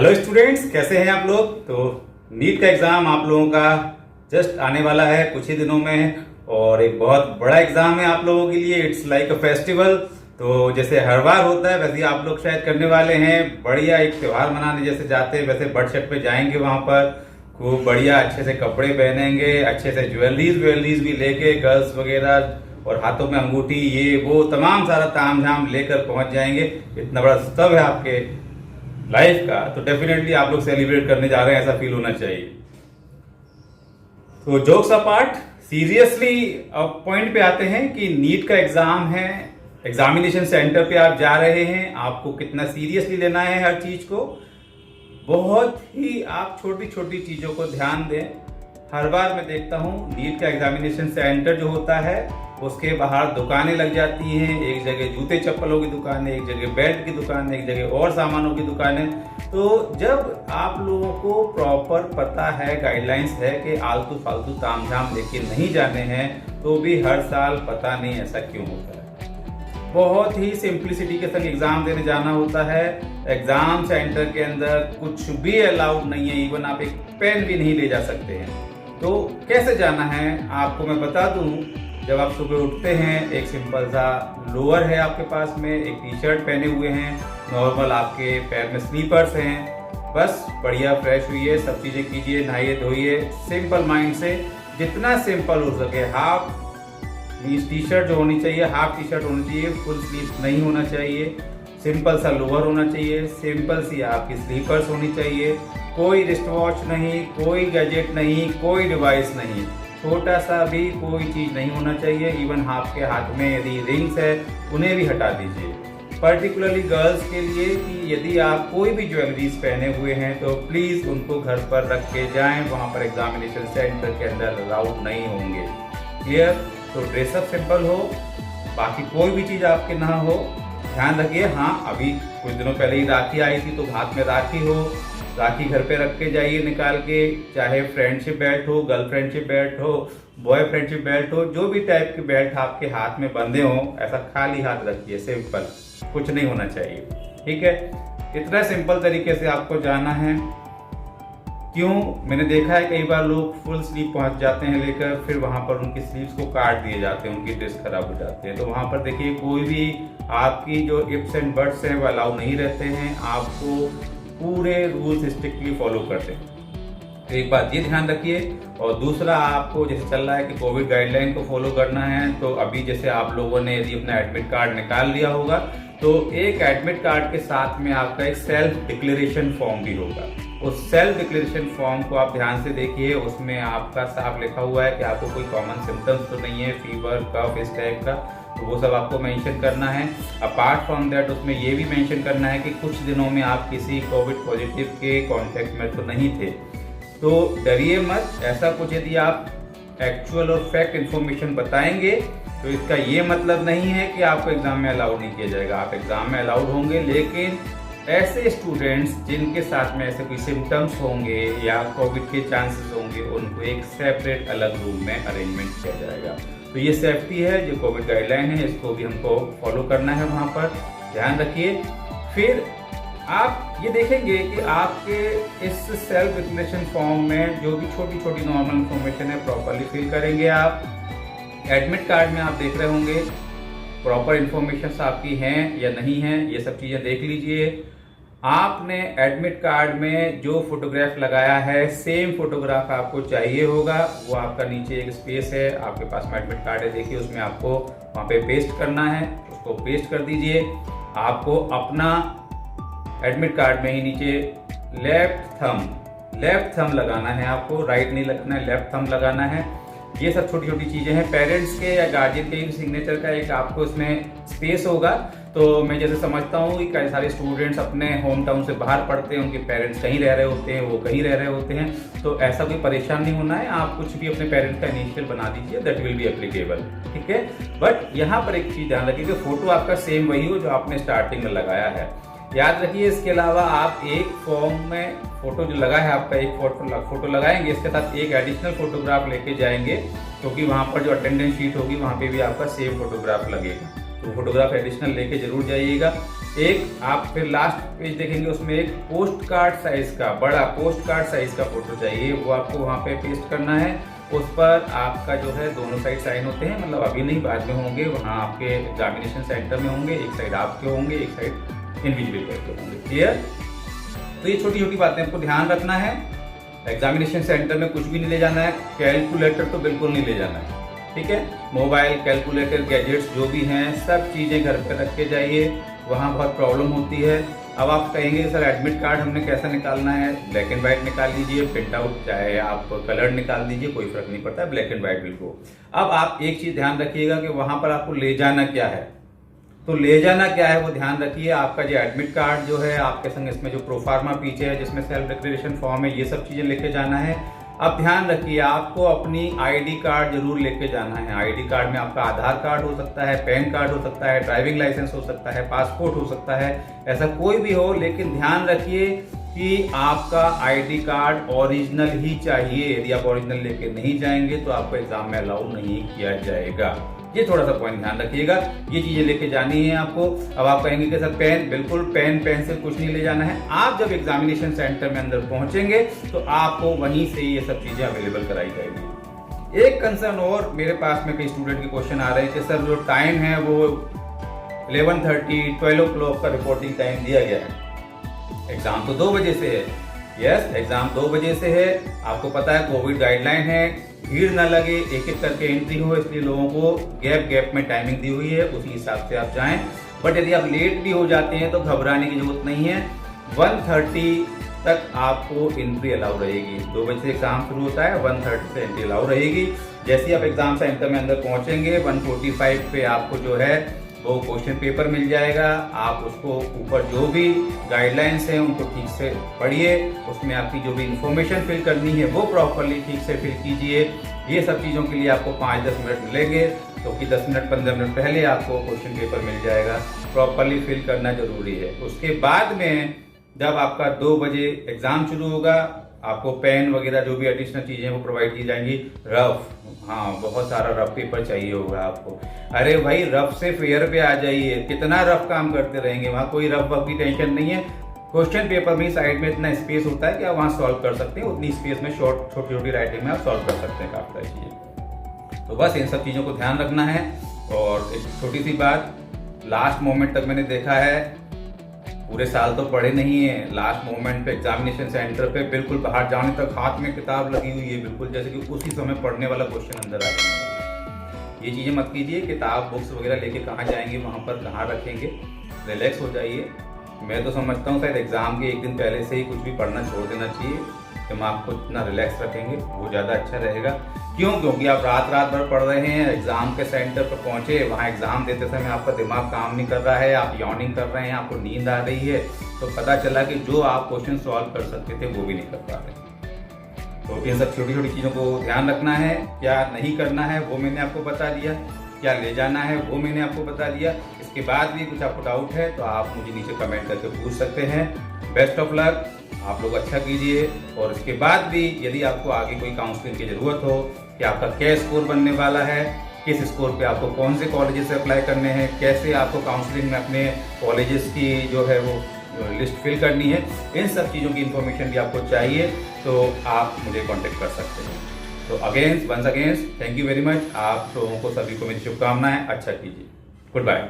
Hello students, कैसे हैं आप लोग। तो नीट का एग्ज़ाम आप लोगों का जस्ट आने वाला है कुछ ही दिनों में, और एक बहुत बड़ा एग्ज़ाम है आप लोगों के लिए। It's like a festival. तो जैसे हर बार होता है वैसे आप लोग शायद करने वाले हैं, बढ़िया एक त्यौहार मनाने जैसे जाते हैं वैसे बट शट पे जाएंगे। वहां पर खूब बढ़िया अच्छे से कपड़े पहनेंगे, अच्छे से ज्वेलरीज भी लेके गर्ल्स वगैरह, और हाथों में अंगूठी ये वो तमाम सारा ताम झाम लेकर पहुंच जाएंगे। इतना बड़ा उत्सव है आपके लाइफ का, तो डेफिनेटली आप लोग सेलिब्रेट करने जा रहे हैं, ऐसा फील होना चाहिए। तो जोक्स अपार्ट, सीरियसली अब पॉइंट पे आते हैं कि नीट का एग्जाम है, एग्जामिनेशन सेंटर पे आप जा रहे हैं, आपको कितना सीरियसली लेना है हर चीज को। बहुत ही आप छोटी छोटी चीजों को ध्यान दें। हर बार मैं देखता हूँ नीट का एग्जामिनेशन सेंटर जो होता है उसके बाहर दुकानें लग जाती हैं। एक जगह जूते चप्पलों की दुकान है, एक जगह बेल्ट की दुकान है, एक जगह और सामानों की दुकान है। तो जब आप लोगों को प्रॉपर पता है, गाइडलाइंस है कि आलतू फालतू तामझाम लेके नहीं जाने हैं, तो भी हर साल पता नहीं ऐसा क्यों होता है। बहुत ही सिंप्लिसिटी के संग एग्जाम देने जाना होता है। एग्जाम सेंटर के अंदर कुछ भी अलाउड नहीं है, इवन आप एक पेन भी नहीं ले जा सकते हैं। तो कैसे जाना है आपको मैं बता दूं। जब आप सुबह उठते हैं, एक सिंपल सा लोअर है आपके पास में, एक टी शर्ट पहने हुए हैं, नॉर्मल आपके पैर में स्लीपर्स हैं, बस बढ़िया फ्रेश हुई सब चीजें कीजिए, नहाइए धोइए, सिंपल माइंड से, जितना सिंपल हो सके। हाफ टी शर्ट जो होनी चाहिए, हाफ टी शर्ट होनी चाहिए, फुल स्लीव नहीं होना चाहिए, सिंपल सा लोअर होना चाहिए, सिंपल सी आपकी स्लीपर्स होनी चाहिए, कोई रिस्ट वॉच नहीं, कोई गैजेट नहीं, कोई डिवाइस नहीं, छोटा सा भी कोई चीज नहीं होना चाहिए। इवन आपके हाथ में यदि रिंग्स है उन्हें भी हटा दीजिए। पर्टिकुलरली गर्ल्स के लिए कि यदि आप कोई भी ज्वेलरीज पहने हुए हैं तो प्लीज उनको घर पर रख के जाएं, वहां पर एग्जामिनेशन सेंटर के अंदर अलाउड नहीं होंगे। क्लियर। तो ड्रेसअप सिंपल हो, बाकी कोई भी चीज आपके ना हो, ध्यान रखिए। हाँ, अभी कुछ दिनों पहले ही राखी आई थी, तो हाथ में राखी हो, राखी घर पे रख के जाइए निकाल के, चाहे फ्रेंडशिप बेल्ट हो, गर्ल फ्रेंडशिप बेल्ट हो, बॉय फ्रेंडशिप बेल्ट हो, जो भी टाइप के बेल्ट आपके हाथ में बंधे हो, ऐसा खाली हाथ रखिए, सिंपल, कुछ नहीं होना चाहिए। ठीक है, इतना सिंपल तरीके से आपको जाना है। क्यों, मैंने देखा है कई बार लोग फुल स्लीव पहुंच जाते हैं लेकर, फिर वहां पर उनकी स्लीव्स को काट दिए जाते हैं, उनकी ड्रेस खराब हो जाती है। तो वहां पर देखिए कोई भी आपकी जो इफ्स एंड बट्स हैं वो अलाउ नहीं रहते हैं, आपको पूरे रूल्स स्ट्रिक्टली फॉलो करते हैं। तो एक बात ये ध्यान रखिए। और दूसरा, आपको जैसे चल रहा है कि कोविड गाइडलाइन को फॉलो करना है, तो अभी जैसे आप लोगों ने यदि अपना एडमिट कार्ड निकाल लिया होगा तो एक एडमिट कार्ड के साथ में आपका एक सेल्फ डिक्लेरेशन फॉर्म भी होगा। उस सेल्फ डिक्लेरेशन फॉर्म को आप ध्यान से देखिए, उसमें आपका साफ लिखा हुआ है कि आपको कोई कॉमन सिम्टम्स तो नहीं है, फीवर कफ इस टाइप का, तो वो सब आपको मेंशन करना है। अपार्ट फ्रॉम दैट उसमें ये भी मेंशन करना है कि कुछ दिनों में आप किसी कोविड पॉजिटिव के कांटेक्ट में तो नहीं थे। तो डरिए मत, ऐसा कुछ यदि आप एक्चुअल और फैक्ट इंफॉर्मेशन बताएंगे तो इसका ये मतलब नहीं है कि आपको एग्जाम में अलाउड नहीं किया जाएगा। आप एग्जाम में अलाउड होंगे, लेकिन ऐसे स्टूडेंट्स जिनके साथ में ऐसे कोई सिम्टम्स होंगे या कोविड के चांसेस होंगे, उनको एक सेपरेट अलग रूम में अरेंजमेंट किया जाएगा। तो ये सेफ्टी है, जो कोविड गाइडलाइन है, इसको भी हमको फॉलो करना है, वहाँ पर ध्यान रखिए। फिर आप ये देखेंगे कि आपके इस सेल्फ डिक्लेरेशन फॉर्म में जो भी छोटी छोटी नॉर्मल इन्फॉर्मेशन है प्रॉपरली फिल करेंगे आप। एडमिट कार्ड में आप देख रहे होंगे प्रॉपर इन्फॉर्मेशन आपकी हैं या नहीं हैं, ये सब चीज़ें देख लीजिए। आपने एडमिट कार्ड में जो फोटोग्राफ लगाया है सेम फोटोग्राफ आपको चाहिए होगा, वो आपका नीचे एक स्पेस है, आपके पास में एडमिट कार्ड है, देखिए उसमें आपको वहाँ पे पेस्ट करना है, उसको पेस्ट कर दीजिए। आपको अपना एडमिट कार्ड में ही नीचे लेफ्ट थंब लगाना है, आपको राइट नहीं लगाना है, लेफ्ट थंब लगाना है। ये सब छोटी छोटी चीजें हैं। पेरेंट्स के या गार्जियन के सिग्नेचर का एक आपको इसमें स्पेस होगा। तो मैं जैसे समझता हूँ कि कई सारे स्टूडेंट्स अपने होम टाउन से बाहर पढ़ते हैं, उनके पेरेंट्स कहीं रह रहे होते हैं, वो कहीं रह रहे होते हैं, तो ऐसा कोई परेशान नहीं होना है। आप कुछ भी अपने पेरेंट्स का इनिशियल बना दीजिए, दैट विल बी एप्लीकेबल। ठीक है, बट यहाँ पर एक चीज ध्यान रखिए कि फोटो आपका सेम वही हो जो आपने स्टार्टिंग में लगाया है, याद रखिए। इसके अलावा आप एक फॉर्म में फोटो जो लगा है आपका, एक फोटो लगाएंगे, इसके साथ एक एडिशनल फोटोग्राफ लेके जाएंगे, क्योंकि वहाँ पर जो अटेंडेंस शीट होगी वहाँ पे भी आपका सेम फोटोग्राफ लगेगा। तो फोटोग्राफ एडिशनल लेके जरूर जाइएगा। एक आप फिर लास्ट पेज देखेंगे, उसमें एक पोस्ट कार्ड साइज का, बड़ा पोस्ट कार्ड साइज का फोटो चाहिए, वो आपको वहाँ पे पेस्ट करना है। उस पर आपका जो है दोनों साइड साइन होते हैं, मतलब अभी नहीं बाद में होंगे, वहाँ आपके एग्जामिनेशन सेंटर में होंगे, एक साइड आपके होंगे, एक साइड इंडिविजुअल के होंगे। क्लियर? तो ये छोटी छोटी बातें आपको ध्यान रखना है। एग्जामिनेशन सेंटर में कुछ भी नहीं ले जाना है, कैलकुलेटर तो बिल्कुल नहीं ले जाना है, ठीक है। मोबाइल, कैलकुलेटर, गैजेट्स जो भी हैं सब चीज़ें घर पे रख के जाइए, वहाँ बहुत प्रॉब्लम होती है। अब आप कहेंगे सर एडमिट कार्ड हमने कैसा निकालना है? ब्लैक एंड व्हाइट निकाल लीजिए, प्रिंट आउट चाहे आप कलर निकाल दीजिए, कोई फर्क नहीं पड़ता, ब्लैक एंड व्हाइट बिल्कुल। अब आप एक चीज ध्यान रखिएगा कि वहां पर आपको ले जाना क्या है, तो ले जाना क्या है वो ध्यान रखिए। आपका जो एडमिट कार्ड जो है आपके संग, इसमें जो प्रोफार्मा पीछे है जिसमें सेल्फ डिक्लेरेशन फॉर्म है, ये सब चीजें लेके जाना है। अब ध्यान रखिए आपको अपनी आईडी कार्ड जरूर लेके जाना है। आईडी कार्ड में आपका आधार कार्ड हो सकता है, पैन कार्ड हो सकता है, ड्राइविंग लाइसेंस हो सकता है, पासपोर्ट हो सकता है, ऐसा कोई भी हो, लेकिन ध्यान रखिए कि आपका आईडी कार्ड ओरिजिनल ही चाहिए। यदि आप ओरिजिनल लेके नहीं जाएंगे तो आपको एग्जाम में अलाउ नहीं किया जाएगा। ये थोड़ा सा पॉइंट ध्यान रखिएगा, ये चीजें लेके जानी है आपको। अब आप कहेंगे कि सर पेन, बिल्कुल पेन पेंसिल कुछ नहीं ले जाना है। आप जब एग्जामिनेशन सेंटर में अंदर पहुंचेंगे तो आपको वहीं से ये सब चीजें अवेलेबल कराई जाएगी। एक कंसर्न और मेरे पास में कई स्टूडेंट के क्वेश्चन आ रहे हैं कि सर जो टाइम है वो 11:30 12 o'clock का रिपोर्टिंग टाइम दिया गया है, एग्जाम तो 2 बजे से है। यस, एग्जाम 2 बजे से है। आपको पता है कोविड गाइडलाइन है, भीड़ ना लगे, एक एक करके एंट्री हो, इसलिए लोगों को गैप में टाइमिंग दी हुई है, उसी हिसाब से आप जाएं। बट यदि आप लेट भी हो जाते हैं तो घबराने की जरूरत नहीं है। 1:30 तक आपको एंट्री अलाउ रहेगी। 2 बजे से एग्जाम शुरू होता है, 1:30 से एंट्री अलाउ रहेगी। जैसे ही आप एग्जाम सेंटर में अंदर पहुंचेंगे 1:45 पे आपको जो है वो क्वेश्चन पेपर मिल जाएगा। आप उसको ऊपर जो भी गाइडलाइंस हैं उनको ठीक से पढ़िए, उसमें आपकी जो भी इंफॉर्मेशन फिल करनी है वो प्रॉपरली ठीक से फिल कीजिए। ये सब चीज़ों के लिए आपको 5-10 मिनट मिलेंगे, तो कि 10 मिनट 15 मिनट पहले आपको क्वेश्चन पेपर मिल जाएगा। प्रॉपरली फिल करना जरूरी है। उसके बाद में जब आपका 2 बजे एग्जाम शुरू होगा, आपको पेन वगैरह जो भी एडिशनल चीजें वो प्रोवाइड की जाएंगी। रफ, हाँ बहुत सारा रफ पेपर चाहिए होगा आपको। अरे भाई रफ से फेयर पे आ जाइए, कितना रफ काम करते रहेंगे, वहाँ कोई रफ वफ की टेंशन नहीं है। क्वेश्चन पेपर में साइड में इतना स्पेस होता है कि आप वहाँ सॉल्व कर सकते हैं, उतनी स्पेस में छोटी छोटी राइटिंग में आप सॉल्व कर सकते हैं काफी सारी चीजें। तो बस इन सब चीजों को ध्यान रखना है। और एक छोटी सी बात, लास्ट मोमेंट तक मैंने देखा है, पूरे साल तो पढ़े नहीं है, लास्ट मोमेंट पे एग्जामिनेशन सेंटर पे बिल्कुल बाहर जाने तक हाथ में किताब लगी हुई है, बिल्कुल जैसे कि उसी समय पढ़ने वाला क्वेश्चन अंदर आ जाए। ये चीजें मत कीजिए। किताब बुक्स वगैरह लेके कहाँ जाएंगे, वहां पर कहाँ रखेंगे, रिलैक्स हो जाइए। मैं तो समझता हूँ शायद एग्जाम के एक दिन पहले से ही कुछ भी पढ़ना छोड़ देना चाहिए। दिमाग को इतना रिलैक्स रखेंगे वो ज़्यादा अच्छा रहेगा। क्यों? क्योंकि आप रात भर पढ़ रहे हैं, एग्जाम के सेंटर पर पहुंचे, वहाँ एग्जाम देते समय आपका दिमाग काम नहीं कर रहा है, आप यॉर्निंग कर रहे हैं, आपको नींद आ रही है, तो पता चला कि जो आप क्वेश्चन सॉल्व कर सकते थे वो भी नहीं कर पा रहे। तो इन सब छोटी छोटी चीज़ों को ध्यान रखना है। क्या नहीं करना है वो मैंने आपको बता दिया, क्या ले जाना है वो मैंने आपको बता दिया। इसके बाद भी कुछ आपको डाउट है तो आप मुझे नीचे कमेंट करके पूछ सकते हैं। बेस्ट ऑफ लक, आप लोग अच्छा कीजिए। और इसके बाद भी यदि आपको आगे कोई काउंसलिंग की जरूरत हो कि आपका क्या स्कोर बनने वाला है, किस स्कोर पे आपको कौन से कॉलेजेस से अप्लाई करने हैं, कैसे आपको काउंसलिंग में अपने कॉलेजेस की जो है वो लिस्ट फिल करनी है, इन सब चीज़ों की इंफॉर्मेशन भी आपको चाहिए तो आप मुझे कांटेक्ट कर सकते हैं। तो once again thank you very much. आप लोगों को सभी को मेरी शुभकामनाएं। अच्छा कीजिए। Good bye.